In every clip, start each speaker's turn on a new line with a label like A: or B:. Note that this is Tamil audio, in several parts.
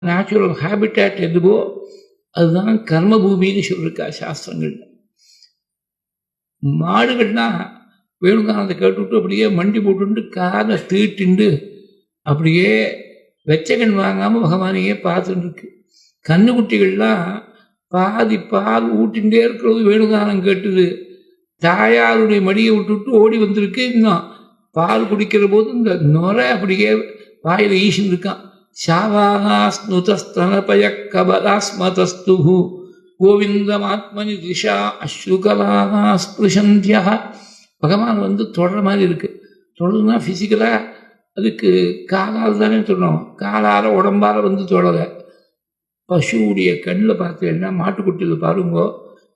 A: நேச்சுரல் ஹேபிட்டேட் எதுவோ அதுதான் கர்மபூமின்னு சொல்லியிருக்கா சாஸ்திரங்கள். மாடுகள்னா வேணுகானத்தை கேட்டுவிட்டு அப்படியே மண்டி போட்டுட்டு காதை தீட்டுண்டு அப்படியே வெச்சகன் வாங்காமல் பகவானையே பார்த்துட்டு இருக்கு. கண்ணுக்குட்டிகள்லாம் பாதி பால் ஊட்டிகிட்டே இருக்கிறது வேணுகானம் கேட்டுது. தாயாருடைய மடியை விட்டுவிட்டு ஓடி வந்திருக்கு. இன்னும் பால் குடிக்கிற போது இந்த நுரை அப்படியே வாயில் ஈசின்னு இருக்கான். சாவாஸ்னுதஸ்தனபய கபலாஸ்மதஸ்து கோவிந்தமாத்மனி திஷா அஸ்ருகலாக ஸ்பிருஷந்தியா. பகவான் வந்து தொடர மாதிரி இருக்குது. தொடர்னா ஃபிசிக்கலாக அதுக்கு காலால் தானே தொடரும், காலால் உடம்பால் வந்து தொடரை. பசுவுடைய கண்ணில் பார்த்தீங்கன்னா மாட்டுக்குட்டியில் பாருங்கோ,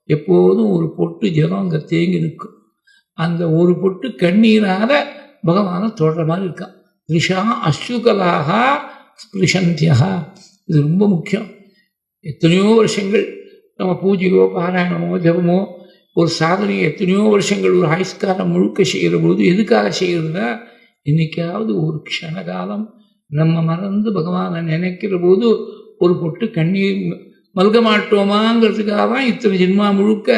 A: எப்போதும் ஒரு பொட்டு ஜலம் அங்கே தேங்கி நிற்கும். அந்த ஒரு பொட்டு கண்ணீரால் பகவானை தொடர மாதிரி இருக்கான். திஷா அஸ்ருகலாக ஸ்பிருஷந்தியா. இது ரொம்ப முக்கியம். எத்தனையோ வருஷங்கள் நம்ம பூஜையோ பாராயணமோ ஜபமோ ஒரு சாதனையை எத்தனையோ வருஷங்கள் ஒரு ஆயுஷ்காலம் முழுக்க செய்கிற பொழுது எதுக்காக செய்கிறதுனா, இன்னைக்காவது ஒரு க்ஷணகாலம் நம்ம மறந்து பகவானை நினைக்கிற போது ஒரு பொட்டு கண்ணீர் மல்க மாட்டோமாங்கிறதுக்காக தான் இத்தனை ஜென்மா முழுக்க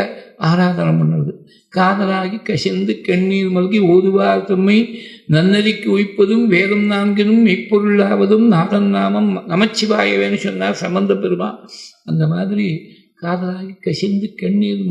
A: ஆராதனை பண்ணுறது. காதலாகி கசிந்து கண்ணீர் மல்கி ஓதுவார் தம்மை நன்னறிக்கு உய்ப்பதும் வேதம் நான்கினும் மெய்ப்பொருளாவதும் நாதன் நாமம் நமச்சிவாயவேன்னு சொன்னார் சம்பந்த பெருமான். அந்த மாதிரி காதலாகி கசிந்து கண்ணீர்